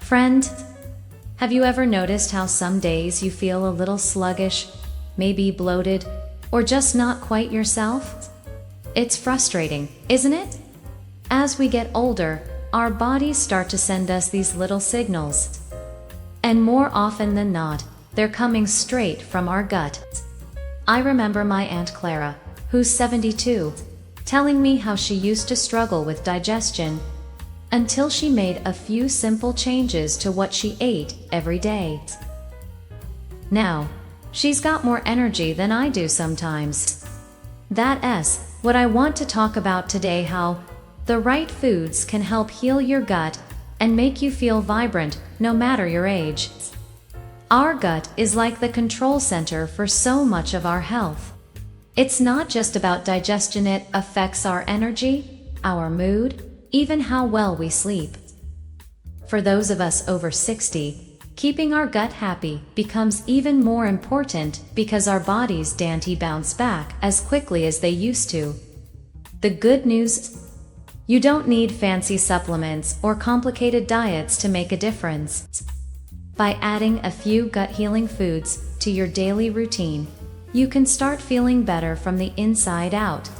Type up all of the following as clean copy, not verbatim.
Friend, have you ever noticed how some days you feel a little sluggish, maybe bloated, or just not quite yourself? It's frustrating, isn't it? As we get older, our bodies start to send us these little signals. And more often than not, they're coming straight from our gut. I remember my Aunt Clara, who's 72, telling me how she used to struggle with digestion until she made a few simple changes to what she ate every day. Now, she's got more energy than I do sometimes. That's what I want to talk about today: how the right foods can help heal your gut and make you feel vibrant no matter your age. Our gut is like the control center for so much of our health. It's not just about digestion, it affects our energy, our mood, even how well we sleep. For those of us over 60, keeping our gut happy becomes even more important because our bodies don't bounce back as quickly as they used to. The good news: you don't need fancy supplements or complicated diets to make a difference. By adding a few gut-healing foods to your daily routine, you can start feeling better from the inside out.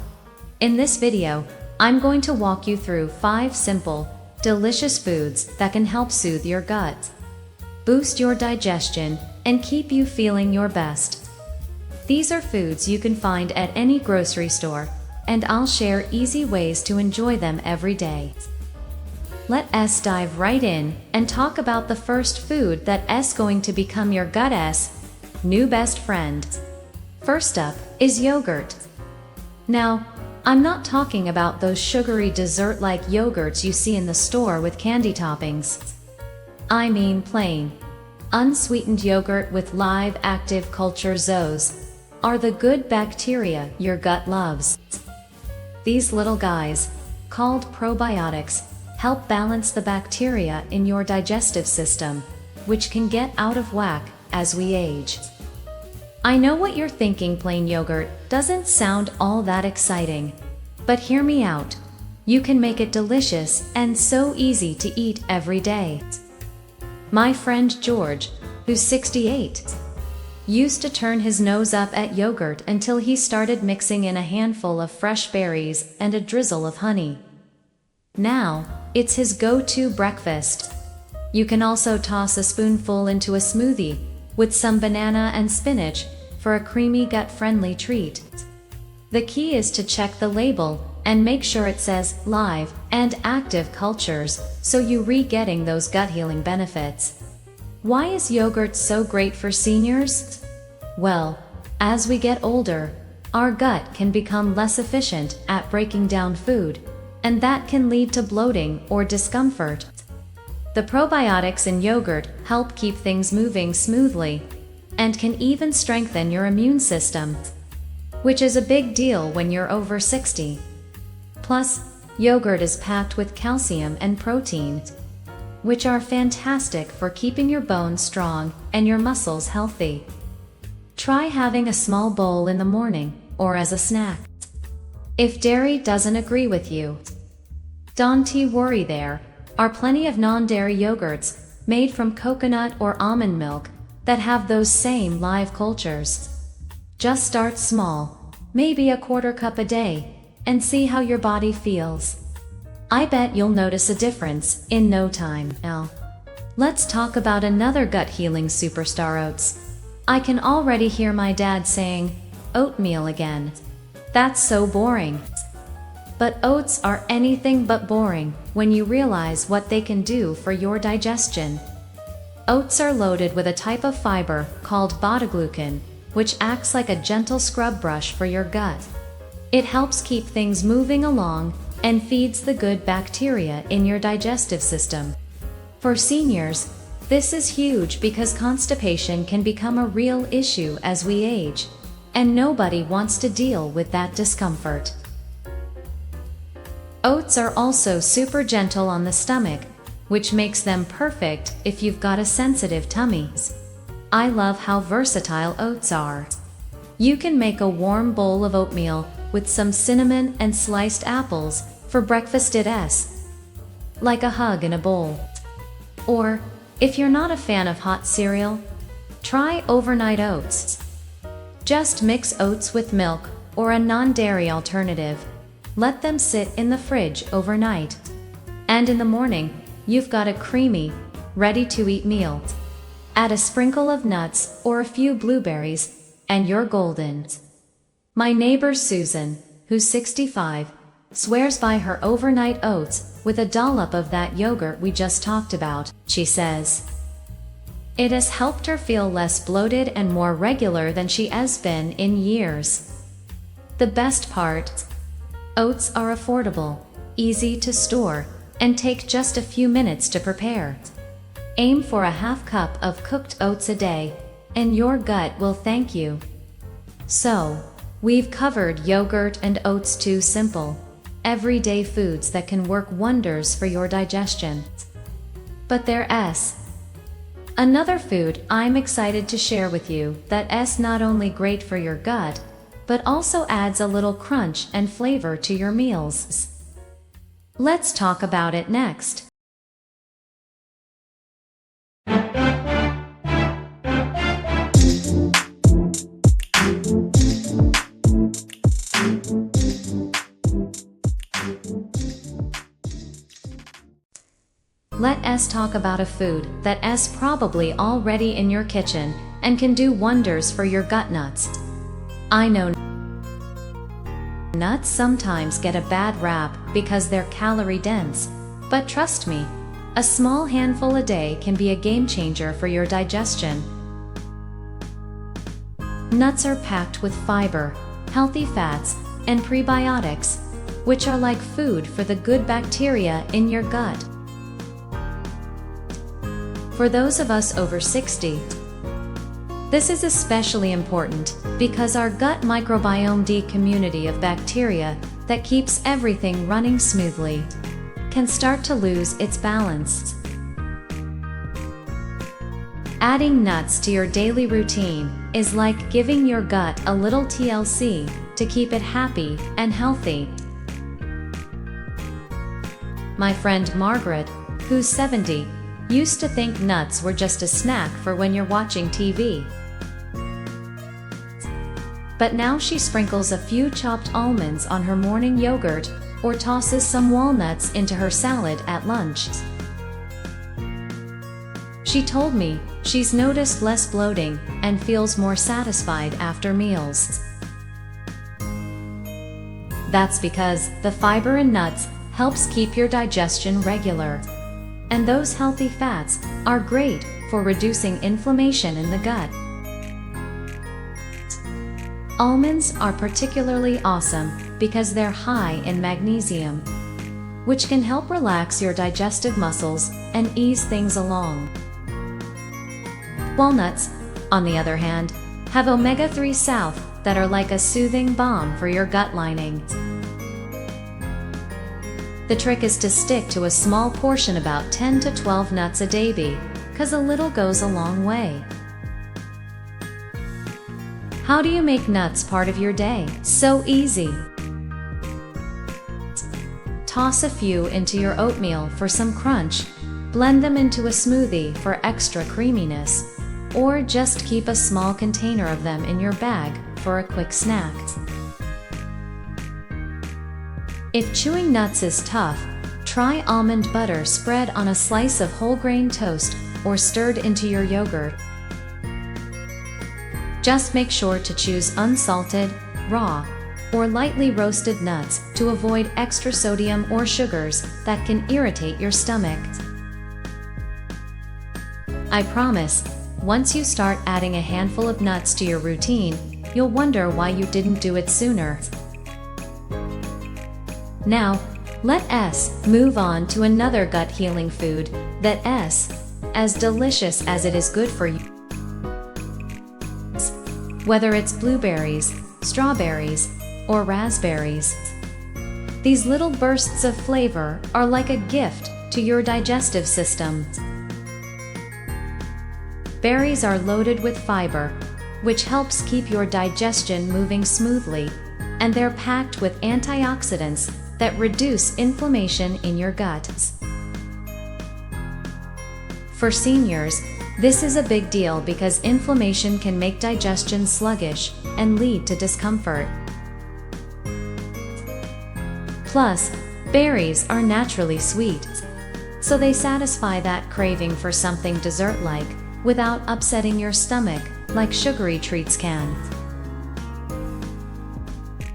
In this video, I'm going to walk you through 5 simple, delicious foods that can help soothe your gut, boost your digestion, and keep you feeling your best. These are foods you can find at any grocery store, and I'll share easy ways to enjoy them every day. Let's dive right in and talk about the first food that's going to become your gut's new best friend. First up is yogurt. Now, I'm not talking about those sugary dessert-like yogurts you see in the store with candy toppings. I mean plain, unsweetened yogurt with live active culture zoos are the good bacteria your gut loves. These little guys, called probiotics, help balance the bacteria in your digestive system, which can get out of whack as we age. I know what you're thinking: plain yogurt doesn't sound all that exciting. But hear me out. You can make it delicious and so easy to eat every day. My friend George, who's 68, used to turn his nose up at yogurt until he started mixing in a handful of fresh berries and a drizzle of honey. Now, it's his go-to breakfast. You can also toss a spoonful into a smoothie with some banana and spinach for a creamy gut-friendly treat. The key is to check the label and make sure it says live and active cultures so you're getting those gut-healing benefits. Why is yogurt so great for seniors? Well, as we get older, our gut can become less efficient at breaking down food, and that can lead to bloating or discomfort. The probiotics in yogurt help keep things moving smoothly and can even strengthen your immune system, which is a big deal when you're over 60. Plus, yogurt is packed with calcium and protein, which are fantastic for keeping your bones strong and your muscles healthy. Try having a small bowl in the morning or as a snack. If dairy doesn't agree with you, don't worry, there are plenty of non-dairy yogurts made from coconut or almond milk that have those same live cultures. Just start small, maybe a quarter cup a day, and see how your body feels. I bet you'll notice a difference in no time. Now, let's talk about another gut-healing superstar: oats. I can already hear my dad saying, "Oatmeal again. That's so boring." But oats are anything but boring when you realize what they can do for your digestion. Oats are loaded with a type of fiber called beta-glucan, which acts like a gentle scrub brush for your gut. It helps keep things moving along and feeds the good bacteria in your digestive system. For seniors, this is huge because constipation can become a real issue as we age, and nobody wants to deal with that discomfort. Oats are also super gentle on the stomach, which makes them perfect if you've got a sensitive tummy. I love how versatile oats are. You can make a warm bowl of oatmeal with some cinnamon and sliced apples for breakfast. It's like a hug in a bowl. Or If you're not a fan of hot cereal, try overnight oats. Just mix oats with milk or a non-dairy alternative. Let them sit in the fridge overnight. And in the morning, you've got a creamy, ready-to-eat meal. Add a sprinkle of nuts or a few blueberries, and you're golden. My neighbor Susan, who's 65, swears by her overnight oats with a dollop of that yogurt we just talked about. She says it has helped her feel less bloated and more regular than she has been in years. The best part? Oats are affordable, easy to store, and take just a few minutes to prepare. Aim for a half cup of cooked oats a day, and your gut will thank you. So, we've covered yogurt and oats, two simple, everyday foods that can work wonders for your digestion. But there's another food I'm excited to share with you that's not only great for your gut, but also adds a little crunch and flavor to your meals. Let's talk about it next. Let's talk about a food that's probably already in your kitchen and can do wonders for your gut. Nuts. I know nuts sometimes get a bad rap because they're calorie dense, but trust me, a small handful a day can be a game changer for your digestion. Nuts are packed with fiber, healthy fats, and prebiotics, which are like food for the good bacteria in your gut. For those of us over 60, this is especially important because our gut microbiome community of bacteria that keeps everything running smoothly can start to lose its balance. Adding nuts to your daily routine is like giving your gut a little TLC to keep it happy and healthy. My friend Margaret, who's 70, used to think nuts were just a snack for when you're watching TV. But now she sprinkles a few chopped almonds on her morning yogurt or tosses some walnuts into her salad at lunch. She told me she's noticed less bloating and feels more satisfied after meals. That's because the fiber in nuts helps keep your digestion regular. And those healthy fats are great for reducing inflammation in the gut. Almonds are particularly awesome because they're high in magnesium, which can help relax your digestive muscles and ease things along. Walnuts, on the other hand, have omega-3 south that are like a soothing balm for your gut lining. The trick is to stick to a small portion, about 10 to 12 nuts a day, because a little goes a long way. How do you make nuts part of your day? So easy. Toss a few into your oatmeal for some crunch, blend them into a smoothie for extra creaminess, or just keep a small container of them in your bag for a quick snack. If chewing nuts is tough, try almond butter spread on a slice of whole grain toast or stirred into your yogurt. Just make sure to choose unsalted, raw, or lightly roasted nuts to avoid extra sodium or sugars that can irritate your stomach. I promise, once you start adding a handful of nuts to your routine, you'll wonder why you didn't do it sooner. Now, let's move on to another gut healing food that's as delicious as it is good for you. Whether it's blueberries, strawberries, or raspberries, these little bursts of flavor are like a gift to your digestive system. Berries are loaded with fiber, which helps keep your digestion moving smoothly, and they're packed with antioxidants that reduce inflammation in your gut. For seniors, this is a big deal because inflammation can make digestion sluggish and lead to discomfort. Plus, berries are naturally sweet, so they satisfy that craving for something dessert-like without upsetting your stomach like sugary treats can.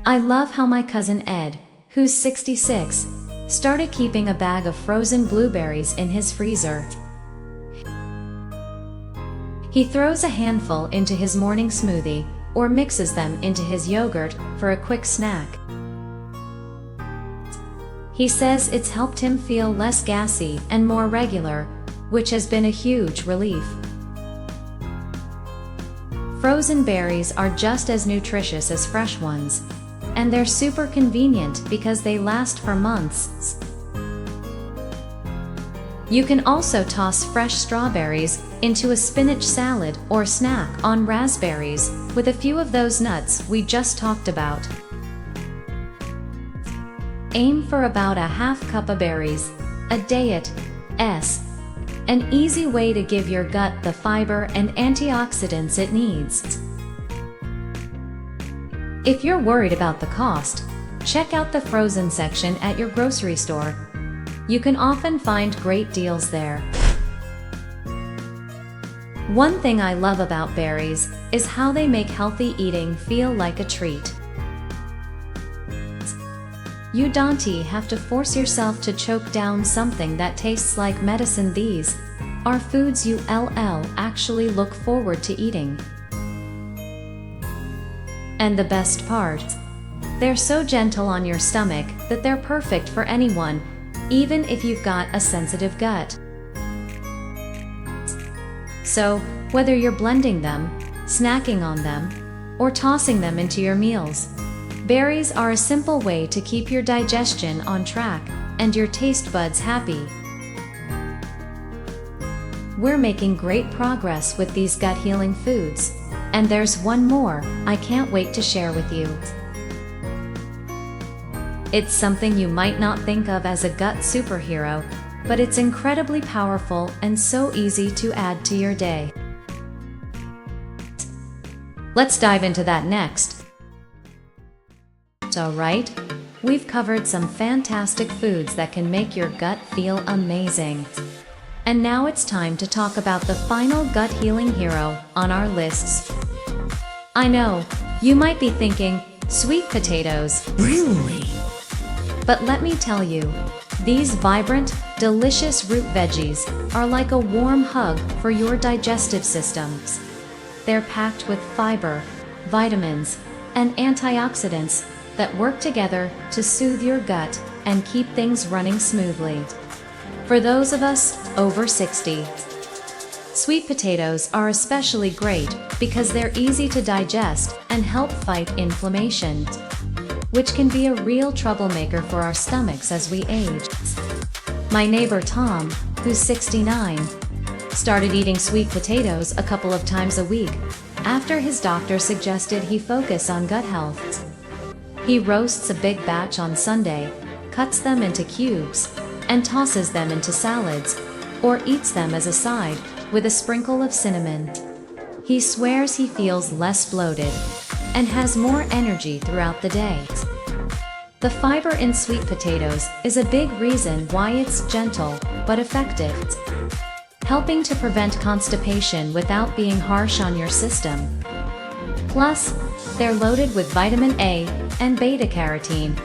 I love how my cousin Ed, who's 66, started keeping a bag of frozen blueberries in his freezer. He throws a handful into his morning smoothie or mixes them into his yogurt for a quick snack. He says it's helped him feel less gassy and more regular, which has been a huge relief. Frozen berries are just as nutritious as fresh ones, and they're super convenient because they last for months. You can also toss fresh strawberries into a spinach salad or snack on raspberries with a few of those nuts we just talked about. Aim for about a half cup of berries a day at an easy way to give your gut the fiber and antioxidants it needs. If you're worried about the cost, check out the frozen section at your grocery store. You can often find great deals there. One thing I love about berries is how they make healthy eating feel like a treat. You don't have to force yourself to choke down something that tastes like medicine. These are foods you actually look forward to eating. And the best part? They're so gentle on your stomach that they're perfect for anyone, even if you've got a sensitive gut. So, whether you're blending them, snacking on them, or tossing them into your meals, berries are a simple way to keep your digestion on track and your taste buds happy. We're making great progress with these gut-healing foods, and there's one more I can't wait to share with you. It's something you might not think of as a gut superhero, but it's incredibly powerful and so easy to add to your day. Let's dive into that next. Alright, we've covered some fantastic foods that can make your gut feel amazing. And now it's time to talk about the final gut healing hero on our lists. I know, you might be thinking, sweet potatoes. Really? But let me tell you, these vibrant, delicious root veggies are like a warm hug for your digestive systems. They're packed with fiber, vitamins, and antioxidants that work together to soothe your gut and keep things running smoothly. For those of us over 60, sweet potatoes are especially great because they're easy to digest and help fight inflammation, which can be a real troublemaker for our stomachs as we age. My neighbor Tom, who's 69, started eating sweet potatoes a couple of times a week after his doctor suggested he focus on gut health. He roasts a big batch on Sunday, cuts them into cubes, and tosses them into salads, or eats them as a side with a sprinkle of cinnamon. He swears he feels less bloated and has more energy throughout the day. The fiber in sweet potatoes is a big reason why it's gentle but effective, helping to prevent constipation without being harsh on your system. Plus, they're loaded with vitamin A and beta-carotene,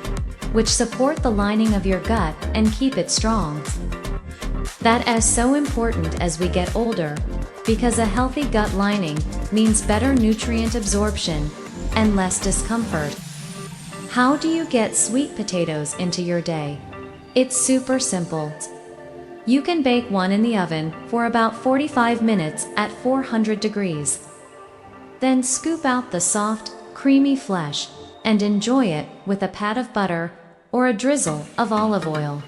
which support the lining of your gut and keep it strong. That is so important as we get older, because a healthy gut lining means better nutrient absorption and less discomfort. How do you get sweet potatoes into your day? It's super simple. You can bake one in the oven for about 45 minutes at 400 degrees. Then scoop out the soft, creamy flesh and enjoy it with a pat of butter or a drizzle of olive oil.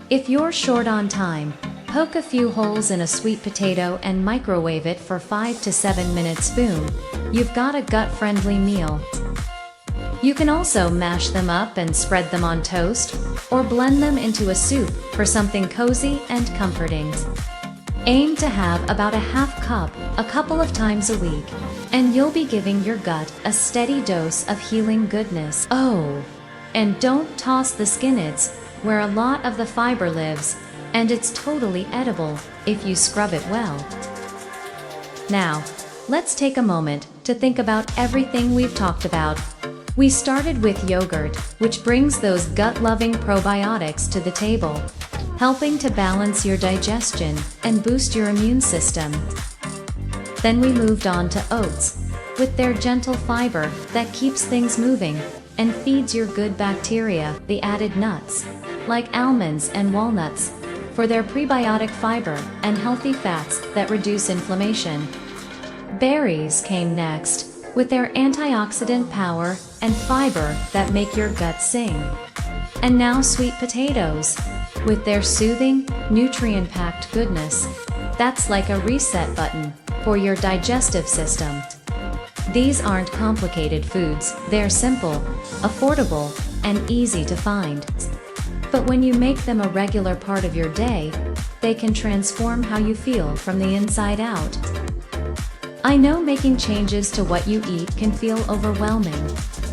If you're short on time, poke a few holes in a sweet potato and microwave it for 5 to 7 minutes. Boom, you've got a gut-friendly meal. You can also mash them up and spread them on toast, or blend them into a soup for something cozy and comforting. Aim to have about a half cup a couple of times a week, and you'll be giving your gut a steady dose of healing goodness. Oh, and don't toss the skin. It's where a lot of the fiber lives, and it's totally edible if you scrub it well. Now, let's take a moment to think about everything we've talked about. We started with yogurt, which brings those gut-loving probiotics to the table, helping to balance your digestion and boost your immune system. Then we moved on to oats, with their gentle fiber that keeps things moving and feeds your good bacteria. The added nuts, like almonds and walnuts, for their prebiotic fiber and healthy fats that reduce inflammation. Berries came next, with their antioxidant power and fiber that make your gut sing. And now sweet potatoes, with their soothing, nutrient-packed goodness, that's like a reset button for your digestive system. These aren't complicated foods, they're simple, affordable, and easy to find. But when you make them a regular part of your day, they can transform how you feel from the inside out. I know making changes to what you eat can feel overwhelming,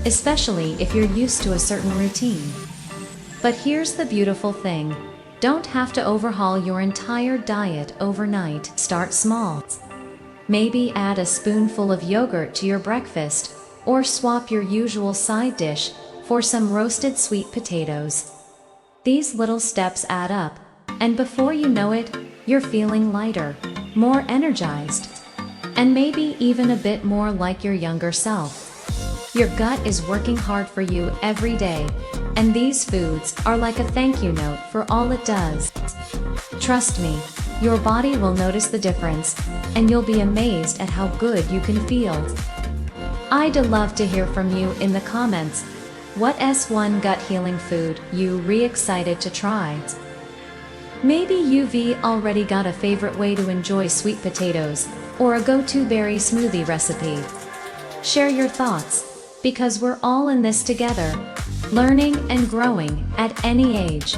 especially if you're used to a certain routine. But here's the beautiful thing. Don't have to overhaul your entire diet overnight. Start small. Maybe add a spoonful of yogurt to your breakfast, or swap your usual side dish for some roasted sweet potatoes. These little steps add up, and before you know it, you're feeling lighter, more energized, and maybe even a bit more like your younger self. Your gut is working hard for you every day, and these foods are like a thank you note for all it does. Trust me, your body will notice the difference, and you'll be amazed at how good you can feel. I'd love to hear from you in the comments. What S1 gut healing food you excited to try? Maybe you've already got a favorite way to enjoy sweet potatoes, or a go-to berry smoothie recipe. Share your thoughts, because we're all in this together, learning and growing at any age.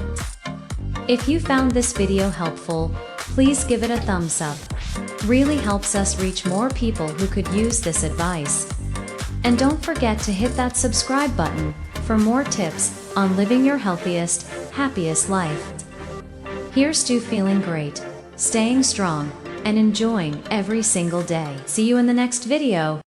If you found this video helpful, please give it a thumbs up. Really helps us reach more people who could use this advice. And don't forget to hit that subscribe button for more tips on living your healthiest, happiest life. Here's to feeling great, staying strong, and enjoying every single day. See you in the next video.